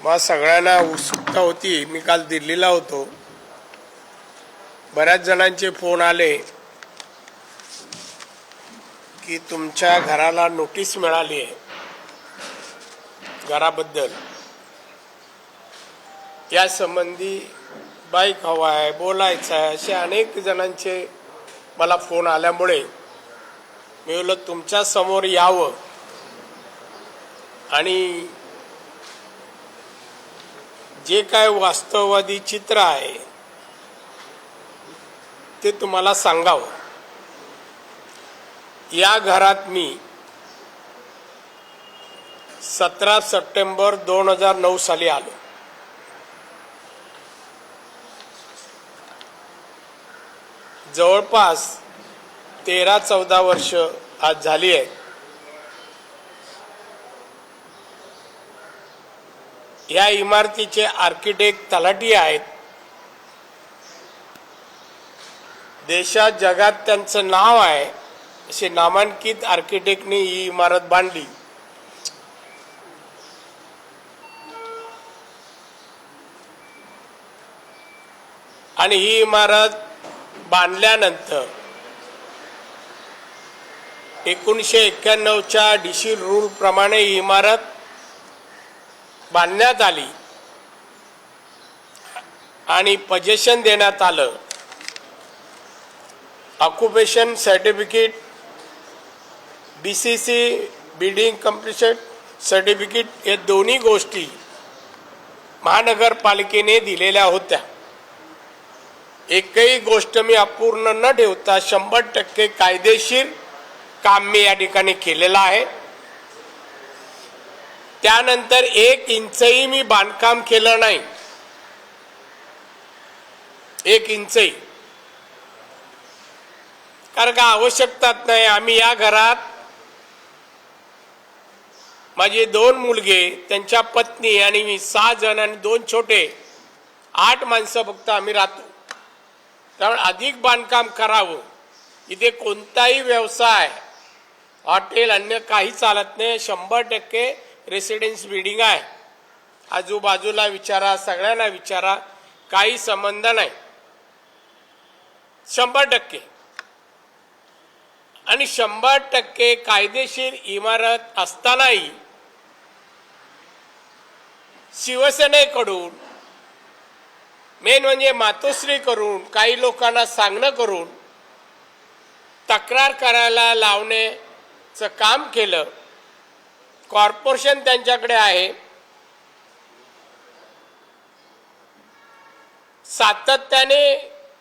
मला सगळ्यांना उत्सुकता होती. मी काल दिल्लीला होतो. बऱ्याच जणांचे फोन आले की तुमच्या घराला नोटीस मिळाली आहे घराबद्दल, या संबंधी बाईक हवा आहे, बोलायचं आहे, असे अनेक जणांचे मला फोन आल्यामुळे मी बोललो तुमच्या समोर यावं आणि जे काय वास्तववादी चित्र आहे ते तुम्हाला सांगावं. या घरात मी 17 सप्टेंबर 2009 साली आलो. जवळपास 13-14 वर्ष आज झाली आहेत. या इमारतीचे आर्किटेक्ट तलाठी आहेत. देशात जगात त्यांचं नाव आहे असे नामांकित आर्किटेक्टनी ही इमारत बांधली. आणि ही इमारत बांधल्यानंतर 1991च्या डीसी रूल प्रमाणे ही इमारत बांधण्यात आली आणि पोजेशन देण्यात आलं. Occupation certificate, BCC building completion certificate, हे दोन्ही गोष्टी महानगरपालिकेने दिलेल्या होत्या. एकही गोष्ट मी अपूर्ण न ठेवता 100% कायदेशीर काम मी या ठिकाणी केलेलं आहे. त्यानंतर 1 इंचही मी बांधकाम केलं नाही, 1 इंचही, कारण का आवश्यकताच नाही. आम्ही या घरात माझे 2 मुलगे, त्यांच्या पत्नी आणि मी 6 जण आणि 2 छोटे, 8 माणसं फक्त आम्ही राहतो. त्यामुळे अधिक बांधकाम करावं. इथे कोणताही व्यवसाय, हॉटेल, अन्य काही चालत नाही. 100% रेसिडेन्स बिल्डिंग आहे. आजूबाजूला विचारा, सगळ्यांना विचारा, काही संबंध नाही. 100% आणि 100% कायदेशीर इमारत असतानाही शिवसेनेकडून, मेन म्हणजे मातोश्री करून, काही लोकांना सांगणं करून तक्रार करायला लावण्याचं काम केलं. कॉर्पोरेशन त्यांच्याकडे आहे. सातत्याने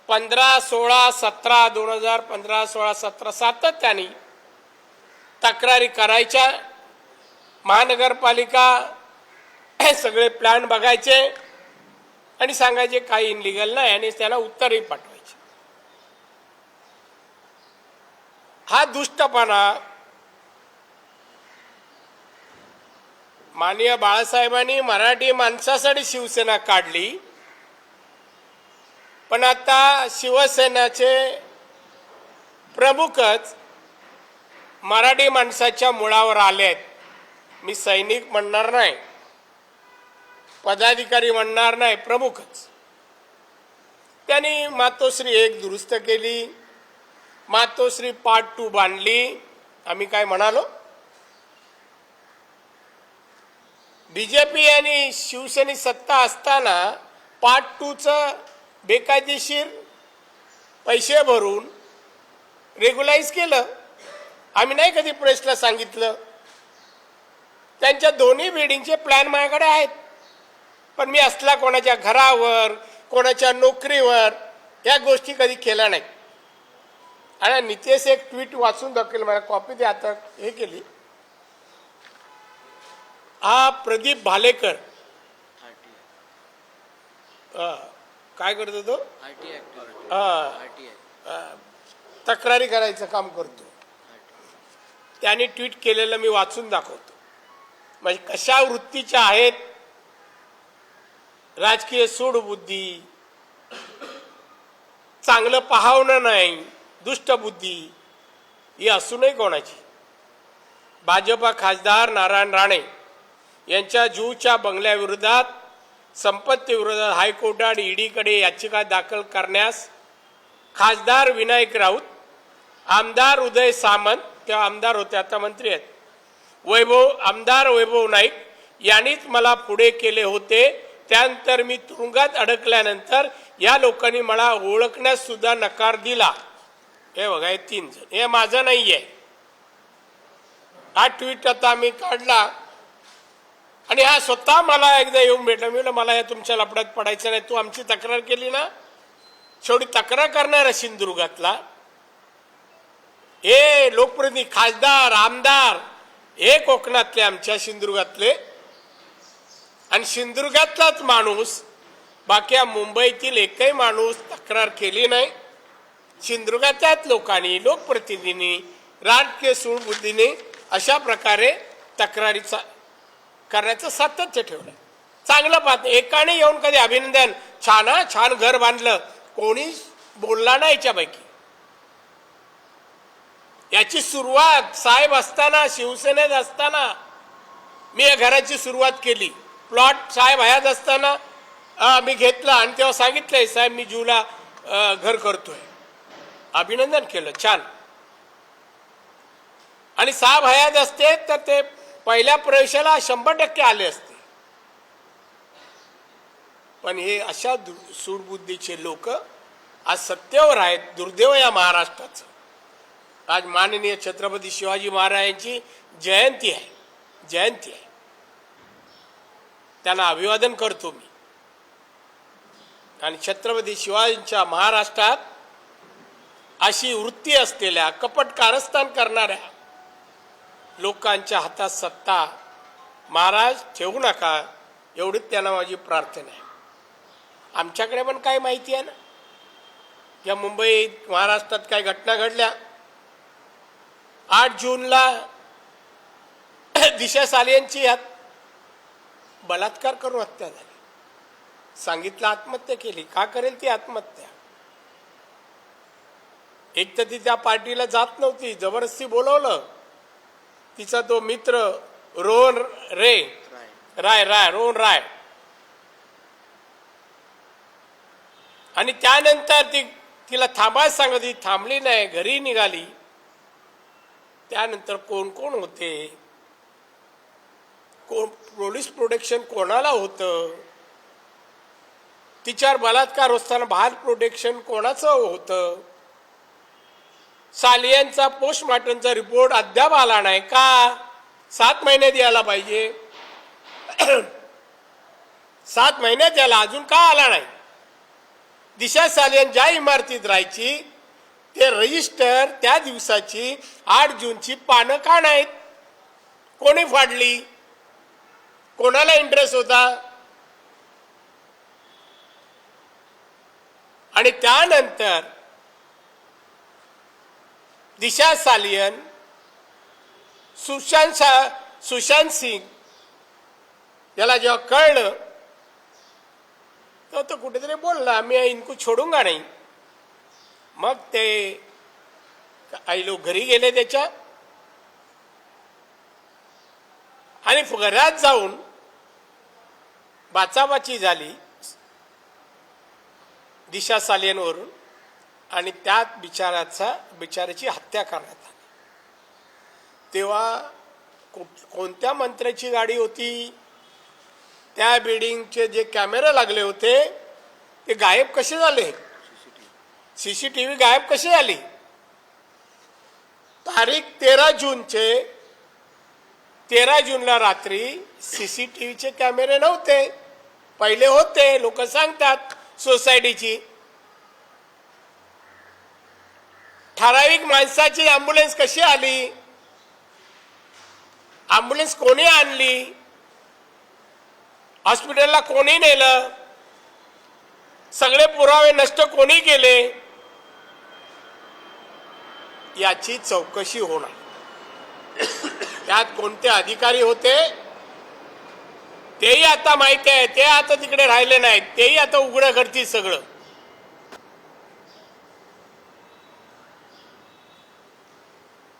15, 16, 17, 2015, 16, 17 सातत्याने तक्रारी करायच्या. महानगरपालिका सगळे प्लॅन बघायचे आणि सांगायचे काही इनलिगल नाही आणि त्याला उत्तरही पाठवायचे. हा दुष्टपणा माननीय बाळासाहेबांनी मराठी माणसासाठी शिवसेना काढली, पण आता शिवसेनेचे प्रमुखच मराठी माणसाच्या मुळावर आले आहेत. मी सैनिक म्हणणार नाही, पदाधिकारी म्हणणार नाही, प्रमुखच. त्यांनी मातोश्री 1 दुरुस्त केली, मातोश्री पार्ट 2 बांधली. आम्ही काय म्हणालो, बीजेपी आणि शिवसेने सत्ता असताना पार्ट 2चं बेकायदेशीर पैसे भरून रेग्युलाइज केलं. आम्ही नाही कधी प्रेसला सांगितलं. त्यांच्या दोन्ही बिल्डिंगचे प्लॅन माझ्याकडे आहेत, पण मी असला कोणाच्या घरावर, कोणाच्या नोकरीवर या गोष्टी कधी केल्या नाही. आणि नितेश एक ट्विट वाचून दाखवेल, मला कॉपी द्या आता, हे केली. हा प्रदीप भालेकर काय करतो तो, तक्रारी करायचं काम करतो. त्याने ट्विट केलेलं मी वाचून दाखवतो. म्हणजे कशा वृत्तीच्या आहेत. राजकीय सूडबुद्धी, चांगलं पाहावणं नाही, दुष्टबुद्धी ही असूनही कोणाची. भाजपा खासदार नारायण राणे यांच्या जूच्या बंगल्याविरोधात संपत्ती विरोधात हायकोर्टात ईडीकडे याचिका दाखल करण्यास खासदार विनायक राऊत, आमदार उदय सामंत, त्या आमदार होते आता मंत्री आहेत, आमदार वैभव नाईक यांनीच मला पुढे केले होते. त्यानंतर मी तुरुंगात अडकल्यानंतर या लोकांनी मला ओळखण्यास सुद्धा नकार दिला. हे बघा, हे 3 जण, हे माझं नाही आहे. हा ट्विट आता मी काढला आणि हा स्वतः मला एकदा येऊन भेटला. मी म्हटलं मला या तुमच्या लफड्यात पडायचं नाही. तू आमची तक्रार केली ना, शेवटी तक्रार करणार सिंधुदुर्गातला हे लोकप्रतिनिधी, खासदार, आमदार हे कोकणातले, आमच्या सिंधुदुर्गातले, आणि सिंधुदुर्गातलाच माणूस, बाकी मुंबईतील एकही माणूस तक्रार केली नाही. सिंधुदुर्गातल्याच लोकांनी, लोकप्रतिनिधींनी, राजकीय सूडबुद्धीने अशा प्रकारे तक्रारीचा करण्याचं सातत्य ठेवलं. चांगलं पाहत एकाने येऊन कधी अभिनंदन, छान छान घर बांधलं, कोणी बोलला नाही याच्यापैकी. याची सुरुवात साहेब असताना, शिवसेनेत असताना मी या घराची सुरुवात केली. प्लॉट साहेब हयात असताना मी घेतला आणि तेव्हा सांगितलंय साहेब मी जूला घर करतोय. अभिनंदन केलं, छान. आणि साहेब हयात असते तर ते पहिल्या प्रवेशाला 100% आले असते. पण हे अशा सूडबुद्धीचे लोक आज सत्तेवर आहेत. दुर्दैव या महाराष्ट्राचं. आज माननीय छत्रपती शिवाजी महाराजांची जयंती आहे, जयंती आहे. त्यांना अभिवादन करतो मी. आणि छत्रपती शिवाजींच्या महाराष्ट्रात अशी वृत्ती असलेल्या, कपट कारस्थान करणाऱ्या लोकांच्या हातात सत्ता महाराज ठेवू नका, एवढीच त्यांना माझी प्रार्थना आहे. आमच्याकडे पण काय माहिती आहे ना, या मुंबईत महाराष्ट्रात काय घटना घडल्या. 8 जूनला दिशा सालियांची बलात्कार करून हत्या झाली. सांगितलं आत्महत्या केली. का करेल ती आत्महत्या? एक तर ती त्या पार्टीला जात नव्हती, जबरदस्ती बोलवलं. तिचा तो मित्र रोहन राय आणि त्यानंतर तिला थांबायला सांगत, ती थांबली नाही, घरी निघाली. त्यानंतर कोण कोण होते, कोण पोलीस प्रोटेक्शन कोणाला होतं, तिच्यावर बलात्कार असताना बाहेर प्रोटेक्शन कोणाचं होतं. सालियांचा पोस्टमॉर्टमचा रिपोर्ट अद्याप आला नाही का? 7 महिने द्यायला पाहिजे. 7 महिन्यात द्यायला अजून का आला नाही? दिशा सालियन ज्या इमारतीत राहायची ते रजिस्टर त्या दिवसाची 8 जूनची पानं का नाहीत? कोणी फाडली? कोणाला इंटरेस्ट होता? आणि त्यानंतर दिशा सालियन सुशांत सिंग याला जेव्हा कळलं तेव्हा तो कुठेतरी बोलला मी इनको छोडूंगा नाही. मग ते काही लोक घरी गेले त्याच्या आणि घरात जाऊन बाचाबाची झाली दिशा सालियनवरून आणि त्यात बिचाराची हत्या करण्यात आली. तेव्हा कोणत्या मंत्र्याची गाडी होती? त्या बिल्डिंगचे जे कॅमेरे लागले होते ते गायब कसे झाले? सीसीटीव्ही गायब कशी झाली? तारीख 13 जूनला रात्री सीसीटीव्हीचे कॅमेरे नव्हते. पहिले होते, लोक सांगतात सोसायटीची. ठराविक माणसाची ॲम्ब्युलन्स कशी आली? ॲम्ब्युलन्स कोणी आणली? हॉस्पिटलला कोणी नेलं? सगळे पुरावे नष्ट कोणी केले? याची चौकशी होणार. त्यात कोणते अधिकारी होते तेही आता माहिती आहे. ते आता तिकडे राहिले नाहीत, तेही आता उघडं करतील सगळं.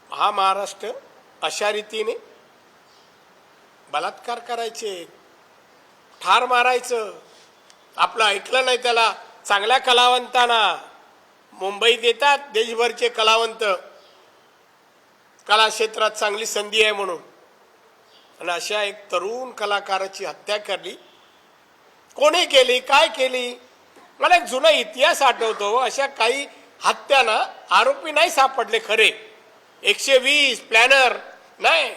हा महाराष्ट्र अशा रीतीने बलात्कार करायचे, ठार मारायचं. आपलं ऐकलं नाही त्याला. चांगल्या कलावंतांना मुंबईत येतात देशभरचे कलावंत, कला क्षेत्रात चांगली संधी आहे म्हणून, आणि अशा एक तरुण कलाकाराची हत्या करली. कोणी केली, काय केली? मला एक जुना इतिहास आठवतो. अशा काही हत्यांना आरोपी नाही सापडले खरे. 120 प्लॅनर नाही.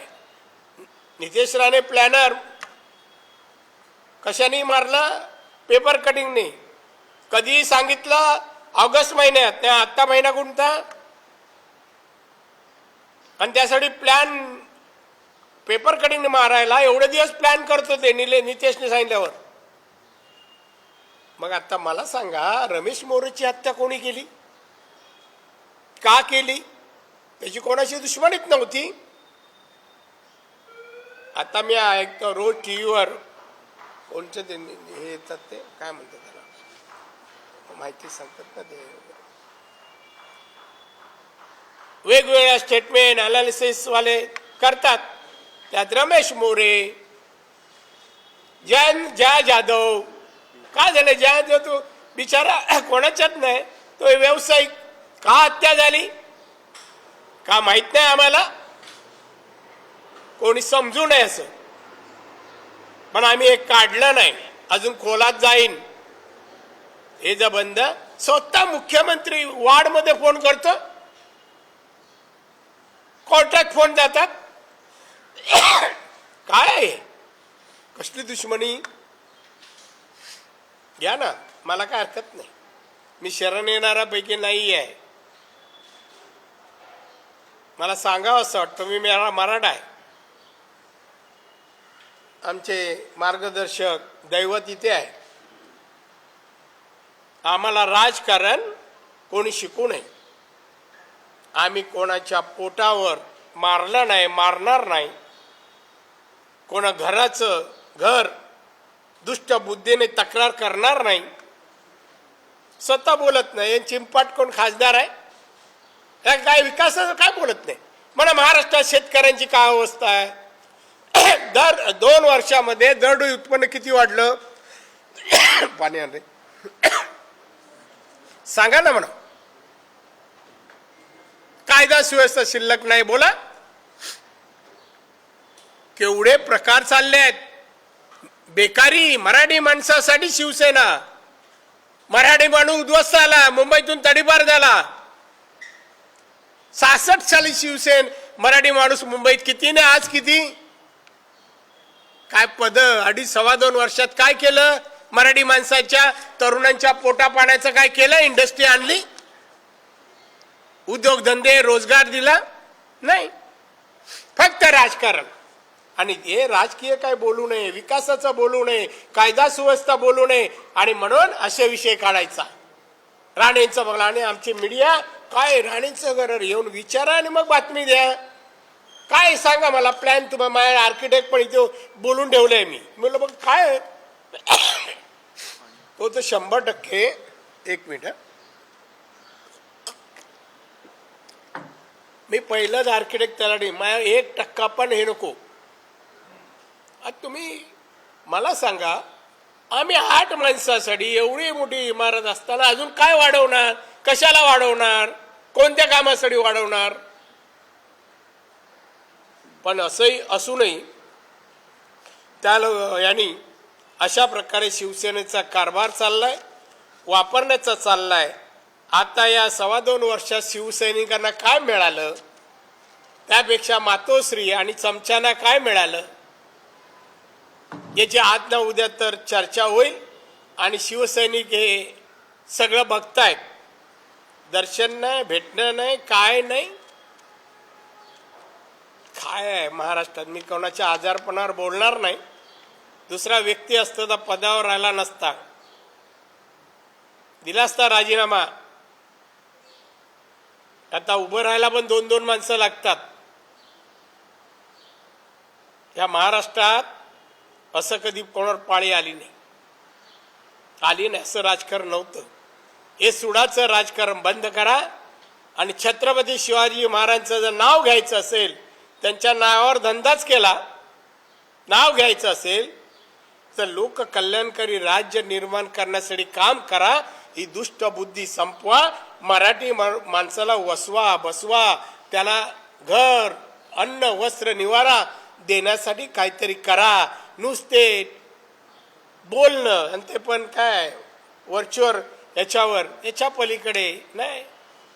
नितेश राणे प्लॅनर कशाने मारला? पेपर कटिंगने. कधी सांगितलं? ऑगस्ट महिन्यात. त्या आत्ता महिना कोणता? आणि त्यासाठी प्लॅन पेपर कटिंगने मारायला एवढे दिवस प्लॅन करतो ते नितेशने सांगितल्यावर. मग आता मला सांगा, रमेश मोरेची हत्या कोणी केली? का केली? त्याची कोणाची दुश्मनीच नव्हती. आता मी ऐकतो रोज टीव्हीवर कोणचं ते हे येतात, ते काय म्हणतात त्याला, माहिती सांगतात ना ते, वेगवेगळ्या स्टेटमेंट अनालिसिस वाले करतात. त्यात रमेश मोरे, जया जाधव, का झालं? जया जाधव बिचारा कोणाच्याच नाही, तो व्यावसायिक. का हत्या झाली का माहित नाही आम्हाला, कोणी समजू नये असं. पण आम्ही एक काढलं नाही, अजून खोलात जाईन. हे जर बंद, स्वतः मुख्यमंत्री वार्डमध्ये फोन करतो, कोर्टात फोन जातात. काय आहे? कसली दुश्मनी? घ्या ना, मला काय हरकत नाही. मी शरण येणाऱ्यापैकी नाही आहे. मला सांगावं असं वाटतं, मी मराठा आहे. आमचे मार्गदर्शक दैवत इथे आहे. आम्हाला राजकारण कोणी शिकू नये. आम्ही कोणाच्या पोटावर मारलं नाही, मारणार नाही. कोणा घराचं घर दुष्ट बुद्धीने तक्रार करणार नाही. स्वतः बोलत नाही. चिंपाट कोण खासदार आहे? काय विकासाचं काय बोलत नाही. म्हणा महाराष्ट्रात शेतकऱ्यांची काय अवस्था आहे? दर 2 वर्षामध्ये दरडोई उत्पन्न किती वाढलं? पाणी आणले सांगा ना. म्हणा कायदा सुव्यवस्था शिल्लक नाही. बोला, केवढे प्रकार चालले आहेत. बेकारी मराठी माणसासाठी शिवसेना. मराठी माणूस उद्ध्वस्त झाला, मुंबईतून तडीपार झाला. 66 साली शिवसेना मराठी माणूस मुंबईत किती ने आज किती? काय पद 2.5-2.25 वर्षात काय केलं? मराठी माणसाच्या तरुणांच्या पोटा पाण्याचं काय केलं? इंडस्ट्री आणली, उद्योगधंदे, रोजगार दिला नाही. फक्त राजकारण. आणि हे राजकीय काय बोलू नये, विकासाचं बोलू नये, कायदा सुव्यवस्था बोलू नये. आणि म्हणून असे विषय काढायचा. राणेंचं बघला. आणि आमची मीडिया काय राणेंचं घर येऊन विचारा आणि मग बातमी द्या. काय सांगा मला प्लॅन. तुम्हाला माझ्या आर्किटेक्ट पण इथे बोलून ठेवलंय. मी म्हणलं बघ काय तो तर 100%. एक मिनिट, मी पहिलंच आर्किटेक्ट त्याला नाही. माझ्या 1% पण हे नको. आता तुम्ही मला सांगा, आम्ही 8 माणसासाठी एवढी मोठी इमारत असताना अजून काय वाढवणार? कशाला वाढवणार? कोणत्या कामासाठी वाढवणार? पण असंही असूनही त्या यांनी अशा प्रकारे शिवसेनेचा कारभार चाललाय, वापरण्याचा चाललाय. आता या 2.25 वर्षात शिवसैनिकांना काय मिळालं? त्यापेक्षा मातोश्री आणि चमच्यांना काय मिळालं याची आज ना उद्या तर चर्चा होईल. आणि शिवसैनिक हे सगळं बघतायत. दर्शन नाही, भेटणं नाही, काय नाही. काय आहे महाराष्ट्रात? मी कोणाच्या आजारपणावर बोलणार नाही. दुसरा व्यक्ती असता तर पदावर राहिला नसता, दिला असता राजीनामा. आता उभं राहायला पण 2-2 माणसं लागतात. या महाराष्ट्रात असं कधी कोणावर पाळी आली नाही. असं राजकारण नव्हतं. हे सुडाचं राजकारण बंद करा. आणि छत्रपती शिवाजी महाराजांचं जर नाव घ्यायचं असेल, त्यांच्या नावावर धंदाच केला, नाव घ्यायचं असेल तर लोककल्याणकारी राज्य निर्माण करण्यासाठी काम करा. ही दुष्ट बुद्धी संपवा. मराठी माणसाला वसवा बसवा, त्याला घर अन्न वस्त्र निवारा देण्यासाठी काहीतरी करा. नुसते बोलणं आणि ते पण काय वरचेवर याच्या पलीकडे नाही.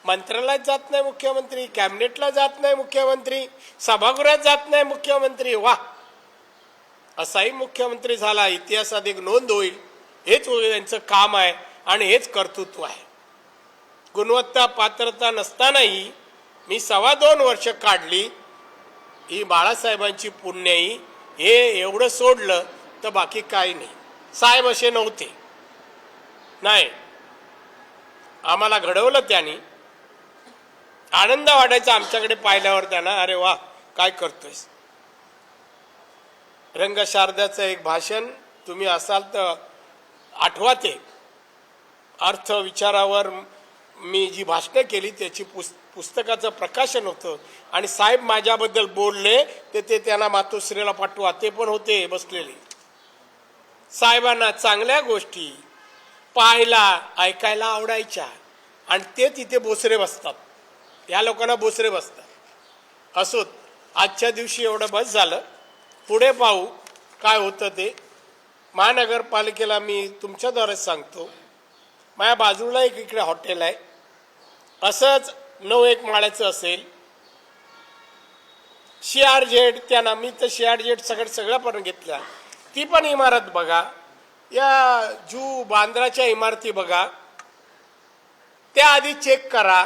मंत्रालयात जात नाही मुख्यमंत्री, कॅबिनेटला जात नाही मुख्यमंत्री, सभागृहात जात नाही मुख्यमंत्री. वा, असाही मुख्यमंत्री झाला, इतिहासात एक नोंद होईल. हेच यांचं काम आहे आणि हेच कर्तृत्व आहे. गुणवत्ता पात्रता नसतानाही मी 2.25 वर्ष काढली. ही बाळासाहेबांची पुण्याई. हे एवढं सोडलं तर बाकी काही नाही. साहेब असे नव्हते, नाही, आम्हाला घडवलं त्यांनी. आनंद वाटायचा आमच्याकडे पाहिल्यावर त्यांना, अरे वा काय करतोयस. रंगशारदाचं एक भाषण तुम्ही असाल तर आठवा. ते अर्थ विचारावर मी जी भाषणं केली त्याची पुस्तकाचं प्रकाशन होतं आणि साहेब माझ्याबद्दल बोलले ते त्यांना मातोश्रीला पाठवा. ते पण होते बसलेले. साहेबांना चांगल्या गोष्टी पाहायला ऐकायला आवडायच्या आणि ते तिथे बोसरे बसतात. या लोकांना बोसरे बसतात. असोत, आजच्या दिवशी एवढं बस झालं. पुढे पाहू काय होतं ते. महानगरपालिकेला मी तुमच्याद्वारे सांगतो, माझ्या बाजूला एक इकडे हॉटेल आहे, असंच 9-1 माळ्याचं असेल. CRZ त्यांना मी तर CRZ सगळ्यापर्यंत घेतल्या. ती पण इमारत बघा. या जू बांद्राच्या इमारती बघा, त्या आधी चेक करा.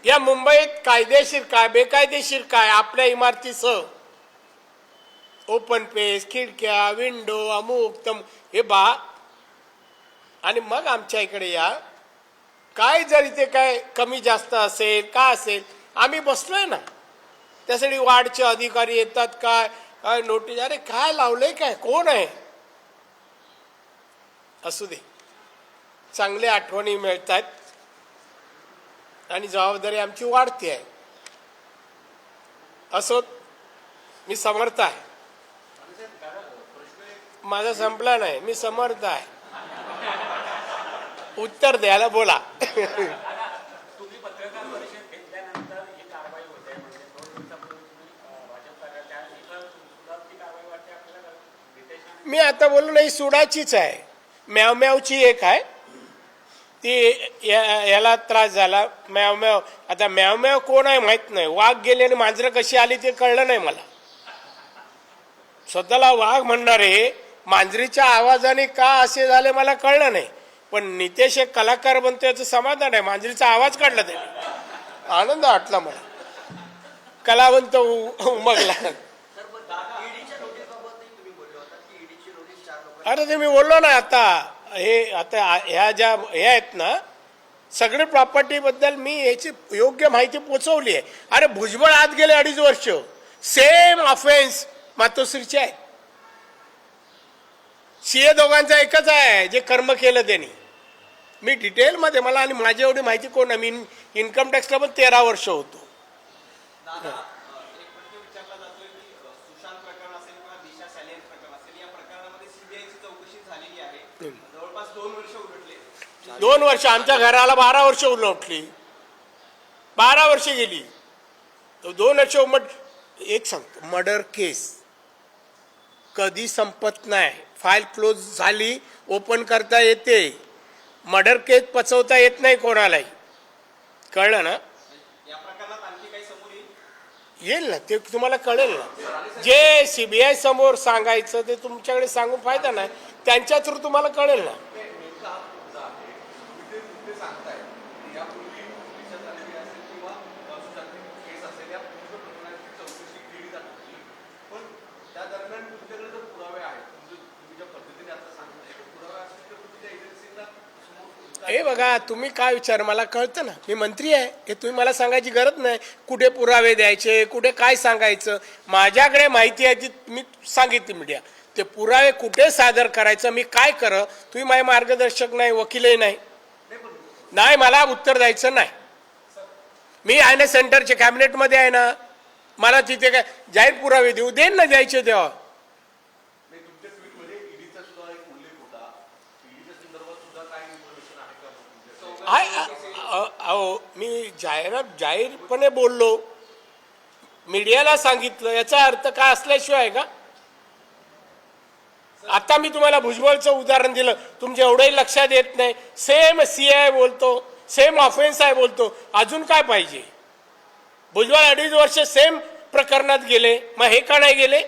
या मुंबईत कायदेशीर काय बेकायदेशीर काय आपल्या इमारतीसह ओपन पेस, खिडक्या, विंडो, अमुक तम हे बा. आणि मग आमच्या इकडे या. काय जर इथे काय कमी जास्त असेल का असेल, आम्ही बसलोय ना. त्यासाठी वार्डचे अधिकारी येतात, काय नोटीस, अरे काय लावलंय, काय कोण आहे. असू दे, चांगले आठवणी मिळतात आणि जबाबदारी आमची वाढते आहे. असो, मी समर्थ आहे. माझा संपला नाही, मी समर्थ आहे. उत्तर द्यायला बोला. मी आता बोललो नाही, सुडाचीच आहे. म्यावची एक आहे ती, याला त्रास झाला म्याव. आता म्याव कोण आहे माहित नाही. वाघ गेले आणि मांजरं कशी आली ते कळलं नाही मला. स्वतःला वाघ म्हणणारे मांजरीच्या आवाजाने का असे झाले मला कळलं नाही. पण नितेश एक कलाकार बनतो याचं समाधान आहे. मांजरीचा आवाज काढला त्याने, आनंद वाटला मला. कलावंत उमगला. अरे ते मी बोललो ना आता. ह्या ज्या हे आहेत ना, सगळे प्रॉपर्टी बद्दल मी याची योग्य माहिती पोचवली आहे. अरे भुजबळ आत गेले 2.5 वर्ष, सेम ऑफेन्स मातोश्रीचे आहे. CA दोघांचा एकच आहे, जे कर्म केलं त्यांनी. मी डिटेलमध्ये मला आणि माझी एवढी माहिती कोण नाही. मी इन्कम टॅक्सला पण 13 वर्ष होतो. दोन वर्ष आमच्या घराला 12 वर्ष उलटली. 12 वर्ष गेली. 2 वर्ष एक सांगतो, मर्डर केस कधी संपत नाही. फाईल क्लोज झाली, ओपन करता येते. मर्डर केस पचवता येत नाही कोणालाही. कळलं ना. येईल ना ते तुम्हाला कळेल ना. जे CBI समोर सांगायचं ते तुमच्याकडे सांगून फायदा नाही. त्यांच्या थ्रू तुम्हाला कळेल ना. हे बघा, तुम्ही काय विचार मला कळतं ना. मी मंत्री आहे, हे तुम्ही मला सांगायची गरज नाही. कुठे पुरावे द्यायचे, कुठे काय सांगायचं, माझ्याकडे माहिती आहे ती मी सांगितली मीडिया. ते पुरावे कुठे सादर करायचं, मी काय कर, तुम्ही माझे मार्गदर्शक नाही, वकीलही नाही, मला उत्तर द्यायचं नाही. मी आहे ना सेंटरचे, कॅबिनेटमध्ये आहे ना. मला तिथे काय जाहीर पुरावे देऊ देईन ना द्यायचे तेव्हा. नाही, तुमच्या ट्विटमध्ये ईडीचा सुद्धा एक उल्लेख होता. ईडीच्या संदर्भात सुद्धा काय इन्फॉर्मेशन आहे का तुमच्या? अहो मी जाहीरपणे बोललो, मीडियाला सांगितलं, याचा अर्थ काय असल्याशिवाय आहे का? आता मी तुम्हाला भुजबळचं उदाहरण दिलं, तुमच्या एवढंही लक्षात येत नाही. सेम CI बोलतो, सेम ऑफेन्स आहे बोलतो, अजून काय पाहिजे? भुजबळ 2.5 वर्ष सेम प्रकरणात गेले, मग हे का नाही गेले?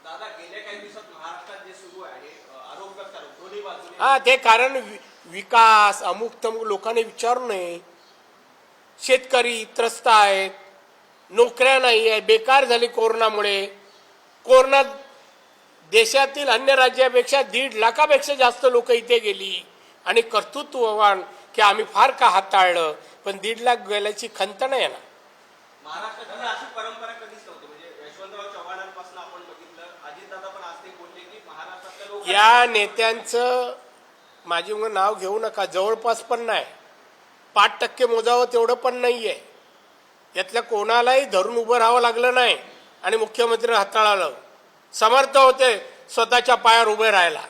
दादा गेल्या काही दिवसात महाराष्ट्रात जे सुरू आहे आरोप प्रत्यारोप दोन्ही बाजूने हा, ते कारण विकास अमुक तमुक लोकांनी विचारू नये. शेतकरी त्रस्त आहेत, नोकऱ्या नाही आहे, बेकार झाली कोरोनामुळे. कोरोनात देशातील अन्य राज्यापेक्षा 1.5 लाखापेक्षा जास्त लोक इथे गेली आणि कर्तृत्ववान की आम्ही फार का हाताळलं, पण 1.5 लाख गेल्याची खंत नाही येणार. महाराष्ट्रात अशी परंपरा कधीच नव्हती. म्हणजे यशवंतराव चव्हाणांपासून आपण बघितलं, अजितदादा पण आज ते बोलले की महाराष्ट्रातल्या लोक या नेत्यांचं माझी उगा नाव घेऊ नका, जवळपास पण नाही. 5% मोजावं तेवढं पण नाही आहे. यातल्या कोणालाही धरून उभं राहावं लागलं नाही आणि मुख्यमंत्री हाताळलं. समर्थ होते स्वतःच्या पायावर उभे राहायला.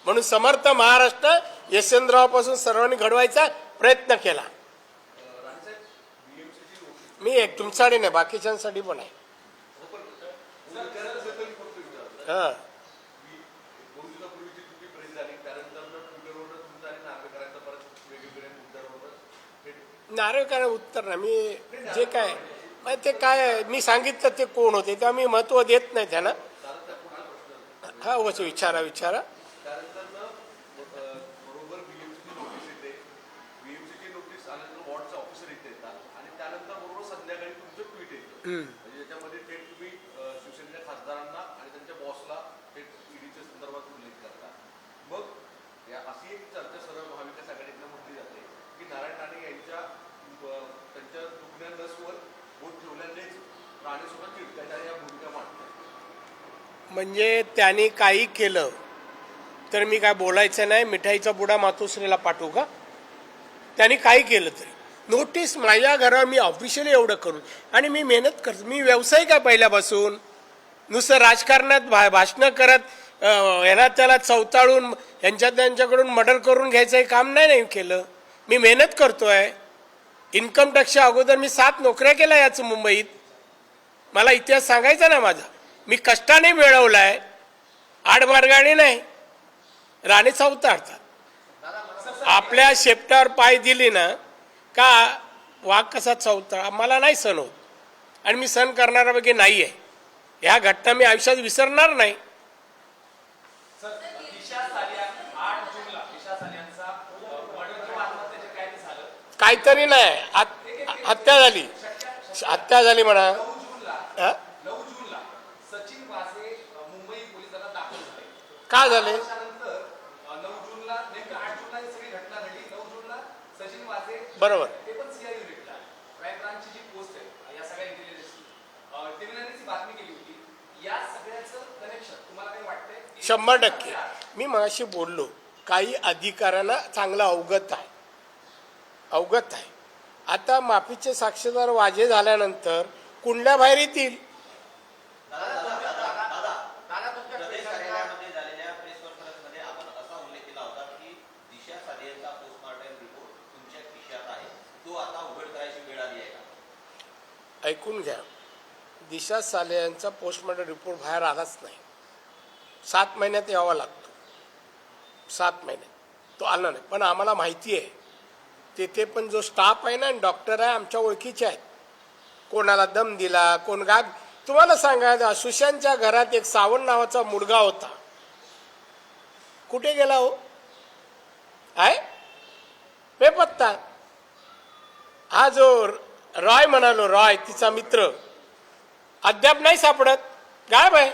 म्हणून समर्थ महाराष्ट्र यशवंतरावपासून सर्वांनी घडवायचा प्रयत्न केला. मी एक तुमच्यासाठी नाही, बाकीच्यांसाठी पण आहे. हां, 2 दिवसापूर्वीची तुमची प्रेस झाली, त्यानंतर ट्विटरवर तुमचा आणि नार्वेकरांचा परत वेगवेगळ्या मुद्द्यांवर नार्वेकर उत्तर ना, मी जे काय मग ते काय मी सांगितलं ते कोण होते तेव्हा मी महत्त्व देत नाही त्यांना. हा विचारा. त्यानंतर बरोबर BMCची नोटीस येते. BMCची नोटीस आल्यानंतर वॉर्डचे ऑफिसर इथे येतात आणि त्यानंतर बरोबर संध्याकाळी तुमचं ट्विट येतं. म्हणजे याच्यामध्ये थेट तुम्ही शिवसेनेच्या खासदारांना आणि त्यांच्या बॉसला थेट ईडीच्या संदर्भात उल्लेख करता. मग अशी एक चर्चा सर्व महाविकास आघाडीतनं म्हटली जाते की नारायण राणे यांच्या त्यांच्या दुखण्या नसवर बोट ठेवल्यानेच राणेसोबत चिडकायच्या या भूमिका मांडतात. म्हणजे त्यांनी काही केलं तर मी काय बोलायचं नाही, मिठाईचा बुडा मातोश्रीला पाठवू का? त्यांनी काही केलं तरी नोटीस माझ्या घरावर मी ऑफिशियली एवढं करून आणि मी मेहनत करतो. मी व्यावसायिक आहे पहिल्यापासून. नुसतं राजकारणात भाषणं करत ह्याला त्याला चवताळून त्यांच्याकडून मर्डर करून घ्यायचं काम नाही केलं. मी मेहनत करतोय. इन्कम टॅक्सच्या अगोदर मी 7 नोकऱ्या केल्या याच मुंबईत. मला इतिहास सांगायचा ना माझा. मी कष्टाने मिळवलाय, आडमार्गाने नाही. राणे चवताळतात. आपल्या शेपटावर पाय दिली ना का वाघ कसा चवताळ मला नाही सण होत आणि मी सण करणाऱ्यापैकी नाही आहे. ह्या घटना मी आयुष्यात विसरणार नाही. काहीतरी नाही, हत्या झाली म्हणा. 9 जूनला सचिन वाझे मुंबई पोलिसांना दाखल झाले. का झाले? 9 जूनला नेमकं 8 जूनला ही सगळी घटना घडली. 9 जूनला सचिन वाझे बरोबर. ते पण CI युनिटला क्राईम ब्रांचची जी पोस्ट आहे या सगळ्या इंटेलिजन्सची टीव्हीची बातमी केली होती. या सगळ्याचं कनेक्शन तुम्हाला काही वाटतंय? 100%. मी मगाशी बोललो काही अधिकाऱ्यांना चांगलं अवगत आहे. आता माफीचे साक्षीदार वाजे झाल्यानंतर कुंडल्या बाहेर येतील. प्रदेश कार्यालयामध्ये झालेल्या प्रेस कॉन्फरन्समध्ये आपण असा उल्लेख केला होता की दिशा सालियनचा पोस्टमॉर्टम रिपोर्ट तुमच्या खिशात आहे, तो आता उघड करायची वेळ आली आहे का? ऐकून घ्या, दिशा सालियनचा पोस्टमॉर्टम रिपोर्ट बाहेर आलाच नाही. 7 महिन्यात यावा लागतो. 7 महिन्यात तो आला नाही. पण आम्हाला माहिती आहे तिथे पण जो स्टाफ आहे ना, डॉक्टर आहे आमच्या ओळखीचे आहेत. कोणाला दम दिला, कोण गाग. तुम्हाला सांगा, सुशांतच्या घरात एक सावंत नावाचा मुलगा होता. कुठे गेला हो? आहे बेपत्ता. हा जो रॉय म्हणालो, रॉय तिचा मित्र, अद्याप नाही सापडत. गायब आहे.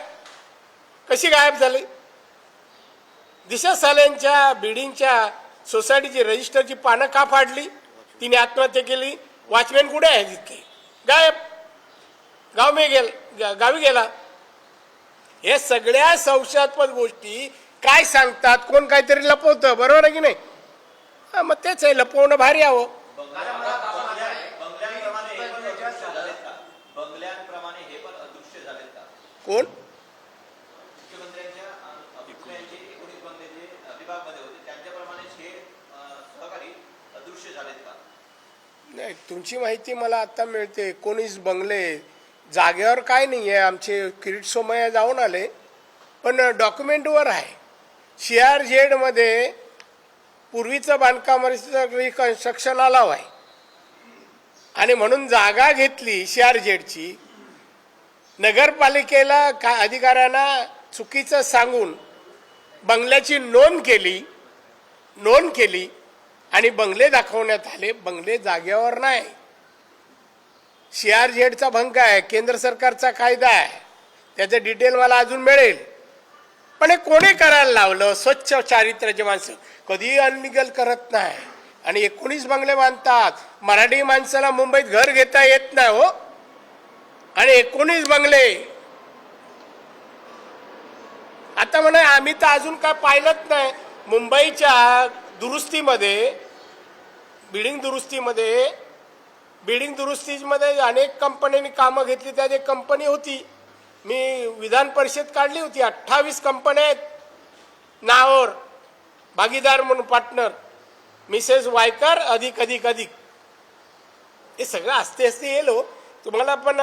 कशी गायब झाली? दिशा सालेंच्या बिल्डिंगच्या सोसायटीची रजिस्टरची पानं का फाडली? तिने आत्महत्या केली. वॉचमॅन कुठे आहे? तितके गायब. गावी गेला. हे सगळ्या संशयास्पद गोष्टी काय सांगतात? कोण काहीतरी लपवतं. बरोबर आहे की नाही? मग तेच आहे, लपवणं भारी यावं. बंगल्याप्रमाणे कोण? मुख्यमंत्र्यांच्या पुतळ्यांचे 19 बंगले जे विभागमध्ये होते त्यांच्याप्रमाणेच हे सहकारी दृश्य झालेत का? नाही, तुमची माहिती मला आता मिळते. 19 बंगले जागेवर काय नाही आहे. आमचे किरीट सोमय्या जाऊन आले, पण डॉक्युमेंटवर आहे. CRZ मध्ये पूर्वीचं बांधकाम रिकन्स्ट्रक्शन अलाव आहे आणि म्हणून जागा घेतली CRZची. नगरपालिकेला अधिकाऱ्यांना चुकीचं सांगून बंगल्याची नोंद केली आणि बंगले दाखवण्यात आले. बंगले जागेवर नाही. CRZचा भंग आहे, केंद्र सरकारचा कायदा आहे. त्याचं डिटेल मला अजून मिळेल. पण हे कोणी करायला लावलं? स्वच्छ चारित्र्याचे माणसं कधीही अनलिगल करत नाही आणि 19 बंगले बांधतात. मराठी माणसाला मुंबईत घर घेता येत नाही हो, आणि 19 बंगले. आता म्हणा आम्ही तर अजून काय पाहिलंच नाही. मुंबईच्या बिल्डिंग दुरुस्तीमध्ये अनेक कंपन्यांनी कामं घेतली. त्यात एक कंपनी होती, मी विधान परिषद काढली होती. 28 कंपन्या आहेत नावावर, भागीदार म्हणून पार्टनर, मिसेस वायकर अधिक. हे सगळं असते येईल हो. तुम्हाला पण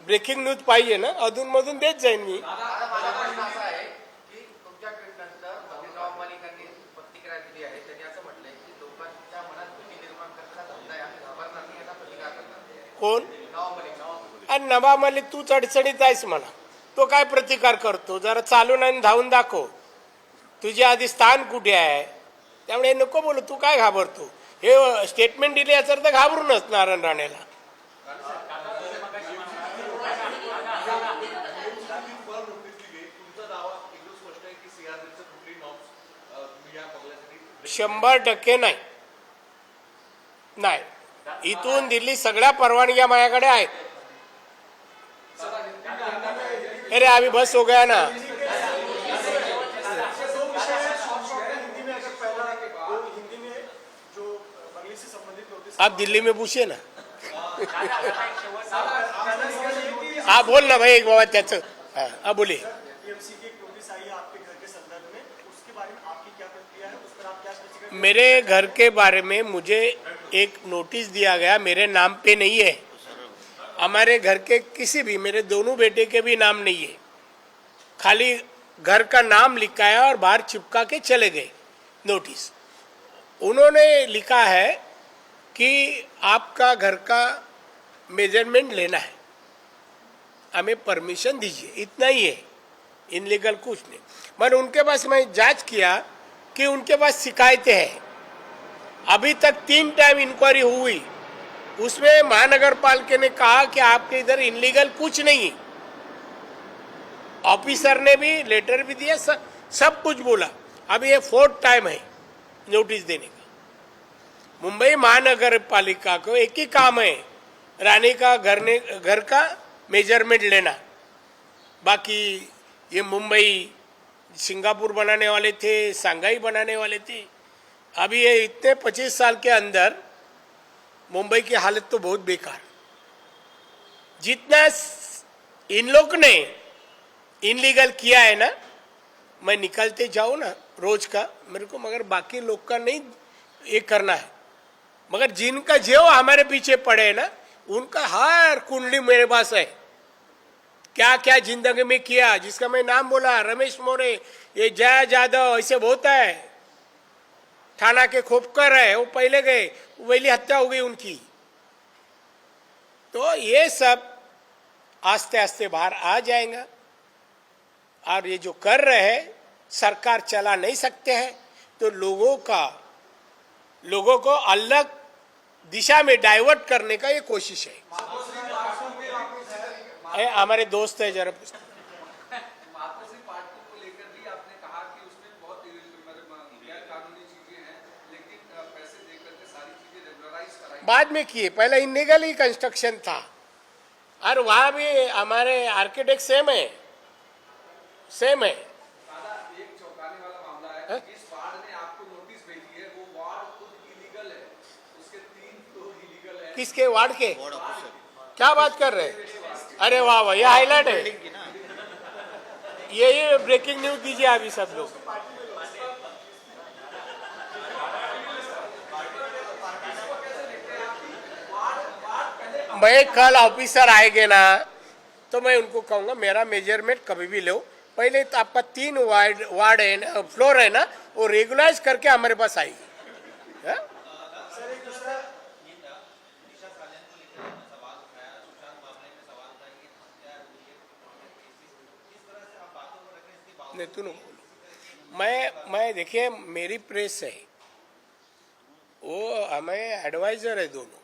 ब्रेकिंग न्यूज पाहिजे ना, अधूनमधून देत जाईन मी. माझा प्रश्न असा आहे की तुमच्या ट्विटनंतर नवाब मलिकांनी प्रतिक्रिया दिली आहे. त्यांनी असं म्हटलंय की लोकांच्या मनात भीती निर्माण करण्याचा धंदा आहे, आम्ही घाबरणार नाही, याचा प्रतिकार करणार. कोण? नवाब मलिक. आणि नवाब मलिक तूच अडचणीत आहेस म्हणा. तो काय प्रतिकार करतो? जरा चालून आणि धावून दाखव. तुझे आधी स्थान कुठे आहे? त्यामुळे नको बोलू. तू काय घाबरतो? हे स्टेटमेंट दिले याचा अर्थ घाबरूनच नारायण राणेला. तुमचा दावा एकदम स्पष्ट आहे की CRZचं कुठली नॉर्म्स तुम्ही या बंगल्यासाठी 100% नाही. इथून दिल्ली सगळ्या परवानग्या माझ्याकडे आहेत. अरे अभी बस हो गया ना. आप दिल्ली में पूछिए ना. हाँ बोल ना भाई, एक बाबा त्याचं. हाँ बोलिए. PMC की एक नोटिस आई है आपके घर के संदर्भ में, उसके बारे में आपकी क्या प्रतिक्रिया है? उस पर आप क्या स्पष्टीकरण? मेरे घर के बारे में मुझे एक नोटिस दिया गया, मेरे नाम पे नहीं है. हमारे घर के किसी भी, मेरे दोनों बेटे के भी नाम नहीं है. खाली घर का नाम लिखा है और बाहर चिपका के चले गए नोटिस. उन्होंने लिखा है कि आपका घर का मेजरमेंट लेना है, हमें परमिशन दीजिए, इतना ही है. इनलीगल कुछ नहीं. मैंने उनके पास मैं जांच किया कि उनके पास शिकायतें हैं. अभी तक 3 टाइम इंक्वायरी हुई. उसमें महानगर पालिका ने कहा कि आपके इधर इनलीगल कुछ नहीं. ऑफिसर ने भी लेटर भी दिया, सब कुछ बोला. अभी ये 4th टाइम है नोटिस देने का. मुंबई महानगर पालिका को एक ही काम है, रानी का घर का मेजरमेंट लेना. बाकी ये मुंबई सिंगापुर बनाने वाले थे, शंघाई बनाने वाले थे. अभी ये इतने 25 साल के अंदर मुंबई की हालत तो बहुत बेकार. जितना इन लोग ने इनलीगल किया है ना, मैं निकलते जाऊँ ना रोज का, मेरे को मगर बाकी लोग का नहीं ये करना है. मगर जिनका जो हमारे पीछे पड़े है ना, उनका हर कुंडली मेरे पास है. क्या क्या जिंदगी में किया, जिसका मैं नाम बोला, रमेश मोरे, ये जया जादव, ऐसे बहुत है. थाना के खोपकर है, वो पहले गए, पहली हत्या हो गई उनकी. तो ये सब आस्ते आस्ते बाहर आ जाएगा. और ये जो कर रहे हैं, सरकार चला नहीं सकते हैं, तो लोगों को अलग दिशा में डाइवर्ट करने का ये कोशिश है. हमारे दोस्त है जरा मातोश्री पार्ट 2 को लेकर भी आपने कहा कि उसमें बहुत गैर कानूनी चीजें हैं, लेकिन पैसे देकर के सारी चीजें रेगुलराइज कराई. बाद में किए. पहले इनलीगल ही कंस्ट्रक्शन था. और वहाँ भी हमारे आर्किटेक्ट सेम है. दादा, एक चौंकाने वाला मामला है. इस वार्ड ने आपको नोटिस भेजी है, वो वार्ड खुद इलीगल है, उसके 3 फ्लोर इलीगल है. किसके वार्ड के? क्या बात कर रहे हैं? अरे वाह वाह, ये हाईलाइट है. ये ब्रेकिंग न्यूज दीजिए अभी सब लोग। मैं कल ऑफिसर आएंगे ना तो मैं उनको कहूंगा मेरा मेजरमेंट कभी भी लो, पहले तो आपका 3 वार्ड है ना, फ्लोर है ना, वो रेगुलाइज करके हमारे पास आएगी। हाँ? सर एक दूसरा दिशा सालियान को लेकर सवाल उठाया, सुशांत मामले में सवाल था कि हत्या हुई है, किस तरह से आप बातों को रखें इसके बावजूद नहीं, तू न बोलो। मैं देखिए मेरी प्रेस है, वो हमें एडवाइजर है दोनों,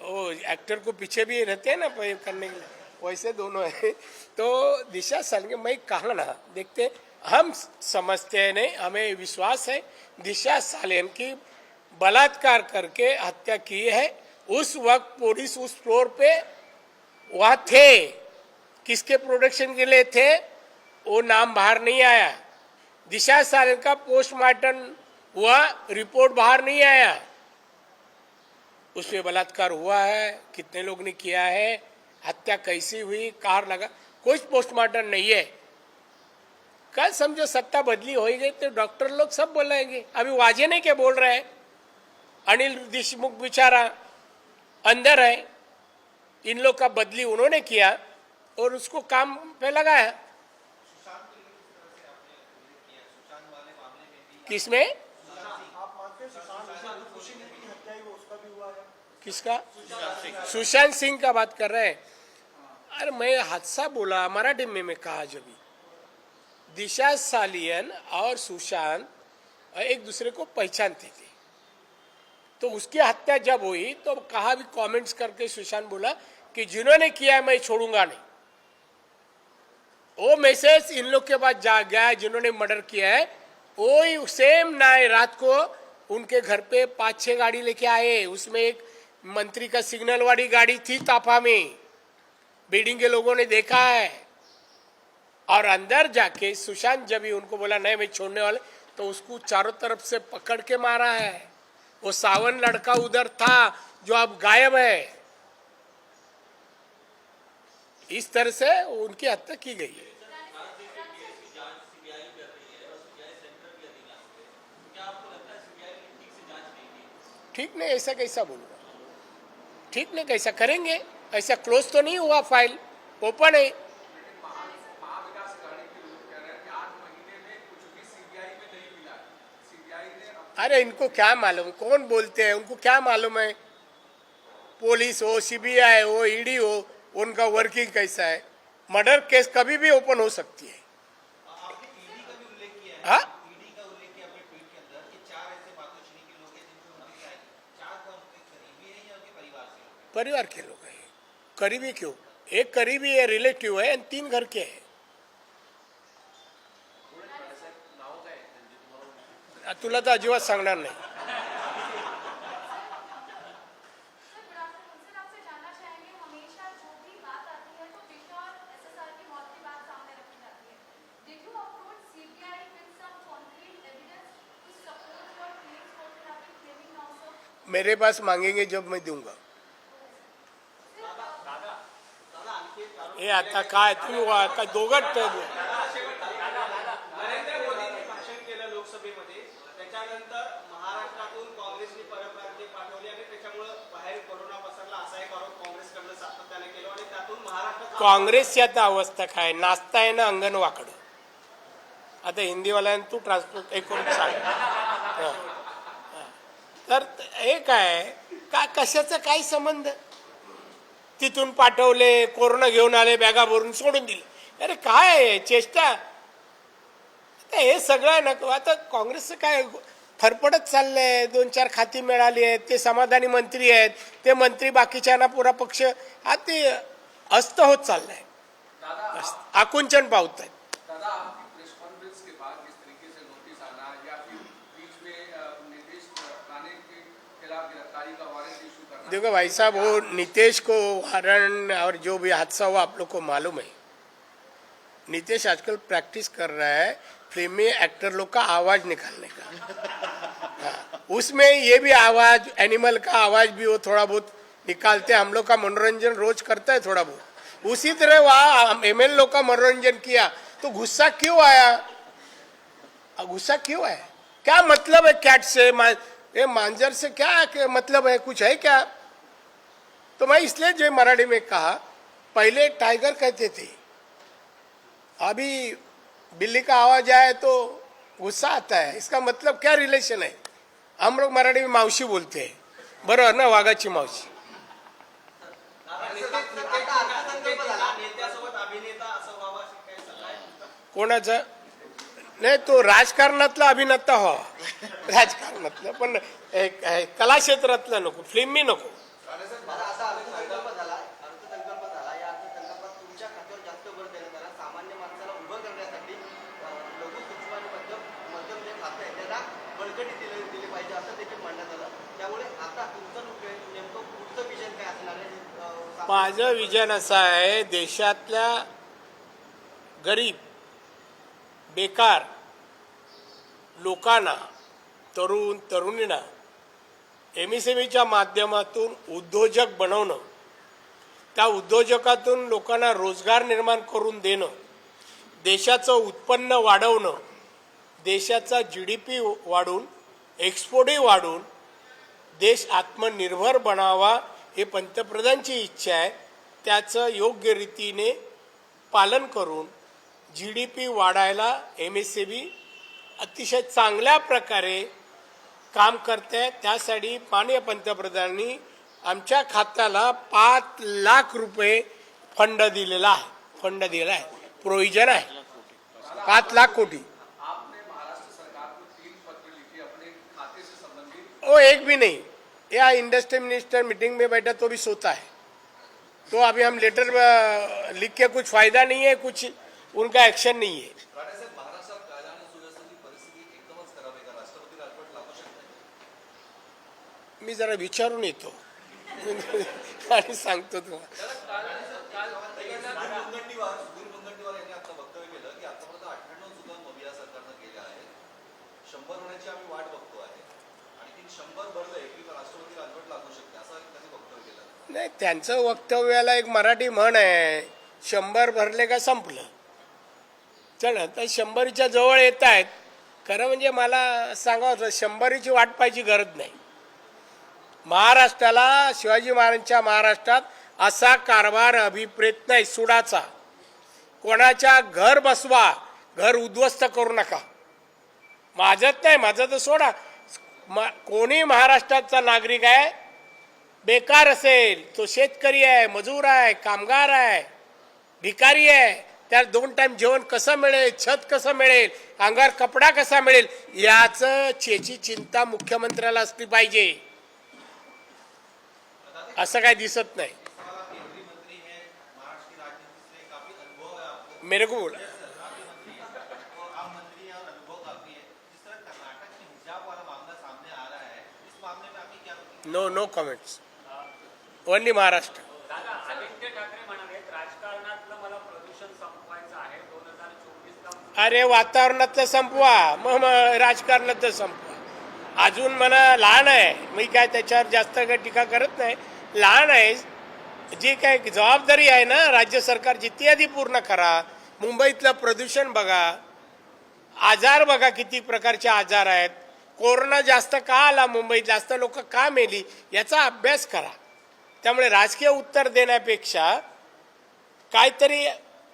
वो एक्टर को पीछे भी रहते हैं ना करने के लिए, वैसे दोनों है। तो दिशा सालियान मैं कहा ना, देखते हम समझते हैं, नहीं हमें विश्वास है दिशा सालियान की बलात्कार करके हत्या की है। उस वक्त पुलिस उस फ्लोर पे वहाँ थे, किसके प्रोटेक्शन के लिए थे वो नाम बाहर नहीं आया। दिशा सालियान का पोस्टमार्टम हुआ, रिपोर्ट बाहर नहीं आया, उसमें बलात्कार हुआ है, कितने लोग ने किया है, हत्या कैसी हुई, कार लगा, कोई पोस्टमार्टम नहीं है। कल समझो सत्ता बदली हो ही गई तो डॉक्टर लोग सब बोलेंगे। अभी वाजे नहीं क्या बोल रहे हैं, अनिल देशमुख बेचारा अंदर है, इन लोग का बदली उन्होंने किया और उसको काम पे लगाया। किसमें आप मानते हैं सुशांत को खुशी नहीं की हत्या ही वो उसका भी हुआ है? किसका? सुशांत सिंह का बात कर रहे हैं। अरे मैं हादसा बोला मराठी में कहा, जब दिशा सालियन और सुशांत एक दूसरे को पहचानते थे, तो उसकी हत्या जब हुई तो कहा भी कमेंट्स करके सुशांत बोला कि जिन्होंने किया है मैं छोड़ूंगा नहीं। वो मैसेज इन लोग के पास जा गया, जिन्होंने मर्डर किया है वो सेम ना रात को उनके घर पे 5-6 गाड़ी लेके आए, उसमें एक मंत्री का सिग्नल वाली गाड़ी थी तापा में, बिल्डिंग के लोगों ने देखा है। और अंदर जाके सुशांत जब ही उनको बोला नहीं मैं छोड़ने वाले, तो उसको चारों तरफ से पकड़ के मारा है। वो सावन लड़का उधर था जो अब गायब है। इस तरह से उनकी हत्या की गई है। ठीक नहीं, ऐसा कैसा बोलूंगा? ठीक नहीं कैसा करेंगे? ऐसा क्लोज तो नहीं हुआ, फाइल ओपन है। अरे इनको क्या मालूम, कौन बोलते हैं, उनको क्या मालूम है? पुलिस हो, सीबीआई हो, ईडी हो, उनका वर्किंग कैसा है। मर्डर केस कभी भी ओपन हो सकती है। आपने ईडी का भी उल्लेख किया है, हाँ, ईडी का उल्लेख किया अपने ट्वीट के अंदर कि 4 ऐसे मातोश्री के लोग हैं जिनको नोटिस आए। 4 कौन के करीबी हैं या उनके परिवार से? परिवार के लोग हैं। करीबी क्यों? एक करीबी है, रिलेटिव है, 3 घर के हैं। तुला तर अजिबात सांगणार नाही। मेरे पास मांगेंगे जब मैं दूंगा। हे आता काय तू काय दोघं नरेंद्र मोदींनी भाषण केलं लोकसभेमध्ये, त्याच्यानंतर महाराष्ट्रातून काँग्रेसने परप्रांतीय पाठवली आणि त्याच्यामुळे बाहेर कोरोना पसरला असा एक आरोप काँग्रेसकडनं सातत्याने केला आणि त्यातून महाराष्ट्रात काँग्रेसची आता अवस्था काय, नाचता आहे ना अंगण वाकडं। आता हिंदीवाल्यानं तू ट्रान्सपोर्ट एक करून सांग। तर हे काय का, कशाचा काय संबंध? तिथून पाठवले, कोरोना घेऊन आले, बॅगा भरून सोडून दिले। अरे काय चेष्टा? हे सगळं नको। आता काँग्रेसचं काय फरफडत चाललंय, 2-4 खाती मिळाली आहेत, ते समाधानी मंत्री आहेत, ते मंत्री बाकीच्यांना पुरा पक्ष ते अस्त होत चाललंय, आकुंचन पावत आहेत। दादा, आपकी प्रेस कॉन्फ्रेंस के बाद इस तरीके से नोटिस आना या फिर बीच में नीतीश राणे के खिलाफ गिरफ्तारी का वारंट इशू करना। देखो भाई साहब, वो नीतीश को वारंट और जो भी हादसा हुआ आप लोग को मालूम है। नीतीश आजकल प्रैक्टिस कर रहा है फिल्मी एक्टर लोग का आवाज निकालने का। हाँ, उसमें ये भी आवाज, एनिमल का आवाज भी वो थोड़ा बहुत निकालते हैं। हम लोग का मनोरंजन रोज करता है थोड़ा बहुत, उसी तरह वहाँ MLA का मनोरंजन किया तो गुस्सा क्यों आया? गुस्सा क्यों है? क्या मतलब है कैट से ये मांजर से क्या मतलब है? कुछ है क्या? तो मैं इसलिए जय मराठी में कहा, पहले टाइगर कहते थे, अभी बिल्ली का आवाज आए तो गुस्सा आता है। इसका मतलब क्या रिलेशन है? हम लोग मराठी में मावशी बोलते हैं, बरोबर ना? वाघाची मावशी. नेत्यासोबत अभिनेता असं व्हावं अशी काही सल्ला आहे तुमचा? कोणाचा? नाही, तो राजकारणातला अभिनेता व्हावा. राजकारणातलं पण कला क्षेत्रातला नको, फिल्मी नको. मला असा अर्थसंकल्प झाला या अर्थसंकल्पात तुमच्या खात्यावर जास्त भर देण्यात आला. सामान्य माणसाला उभं करण्यासाठी लघु सूक्ष्म आणि मध्यम जे खातं आहे त्याला बळकटी दिली पाहिजे असं देखील म्हणण्यात आलं. त्यामुळे आता तुमचं नेमकं पुढचं विजन काय असणार आहे? माझं विजन असं आहे, देशातल्या गरीब बेकार लोकांना, तरुण तरुणींना MSMEच्या माध्यमातून उद्योजक बनवणं, त्या उद्योजकातून लोकांना रोजगार निर्माण करून देणं, देशाचं उत्पन्न वाढवणं, देशाचा GDP वाढून, एक्सपोर्टही वाढून देश आत्मनिर्भर बनावा हे पंतप्रधानांची इच्छा आहे. त्याचं योग्य रीतीने पालन करून GDP वाढायला MSME अतिशय चांगल्या प्रकारे काम करते. त्यासाठी माननीय पंतप्रधानांनी आमच्या खात्याला 5 लाख रुपये फंड दिलेला आहे. प्रोविजन आहे 5 लाख कोटी. आपने महाराष्ट्र सरकार को 3 पत्र लिखे अपने खाते से संबंधित. वो एक भी नहीं, या इंडस्ट्री मिनिस्टर मीटिंग में बैठा तो भी सोता है. तो अभी हम लेटर लिख के कुछ फायदा नहीं है, कुछ उनका एक्शन नहीं है. राणेसाहेब, महाराष्ट्रात कायदा आणि सुव्यवस्थेची परिस्थिती एकदमच खराब आहे का? राष्ट्रपती राजवट लागू शकते? मी जरा विचारून येतो आणि सांगतो तुम्हाला. सुधीर मुनगंटीवार यांनी आता वक्तव्य केलं की आतापर्यंत 98 सुद्धा मोदी या सरकारनं केले आहेत. 100 होण्याची आम्ही वाट बघतो आहे. आणखी 100 भरलंय की राष्ट्रपती राजवट लागू शकते असं त्यांनी वक्तव्य केलं. नाही, त्यांचं वक्तव्याला एक मराठी म्हण आहे, 100 भरले का संपलं. चला, तर 100च्या जवळ येत आहेत. खरं म्हणजे मला सांगावं, 100ची वाट पाहायची गरज नाही. महाराष्ट्राला, शिवाजी महाराजांच्या महाराष्ट्रात असा कारभार अभिप्रेत नाही सुडाचा. कोणाच्या घर बसवा, घर उद्ध्वस्त करू नका. माझत नाही, माझं तर सोडा. कोणी महाराष्ट्राचा नागरिक आहे, बेकार असेल, तो शेतकरी आहे, मजूर आहे, कामगार आहे, भिकारी आहे, त्याला 2 टाइम जेवण कसं मिळेल, छत कसं मिळेल, अंगावर कपडा कसा मिळेल, याचं ची चिंता मुख्यमंत्र्याला असली पाहिजे. असं काही दिसत नाही. केंद्रीय मंत्री है, महाराष्ट्र की राजनीति से काफी अनुभव है आपको. मेरे को बोला और आप मंत्री हैं और अनुभव काफी है. जिस तरह कर्नाटक में हिजाब वाला मामला सामने आ रहा है, इस मामले में आपकी क्या प्रतिक्रिया? No comments, only Maharashtra. दादा, आदित्य ठाकरे म्हणाले राजकारणातलं मला प्रदूषण संपवायचं आहे 2024ला. अरे, वातावरणातलं संपवा, मग राजकारणातलं संपवा. अजून मला लहान आहे, मी काय त्याच्यावर जास्त काही टीका करत नाही. लहान आहे, जी काय जबाबदारी आहे ना राज्य सरकारची ती आधी पूर्ण करा. मुंबईतलं प्रदूषण बघा, आजार बघा, किती प्रकारचे आजार आहेत. कोरोना जास्त का आला मुंबईत, जास्त लोक का मेली, याचा अभ्यास करा. त्यामुळे राजकीय उत्तर देण्यापेक्षा काहीतरी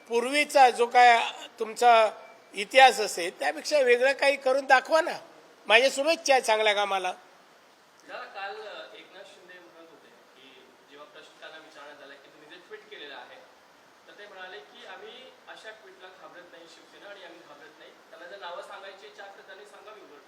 पूर्वीचा जो काय तुमचा इतिहास असेल त्यापेक्षा वेगळं काही करून दाखवा ना. माझ्या शुभेच्छा आहे चांगल्या कामाला. काल एकनाथ शिंदे म्हणत होते की जेव्हा प्रश्न त्यांना विचारण्यात आला की तुम्ही जे ट्विट केलेलं आहे, तर ते म्हणाले की आम्ही अशा ट्विटला घाबरत नाही शिवसेना आणि आम्ही घाबरत नाही. त्यांना जर नावं सांगायची इच्छा असेल त्यांनी सांगावी.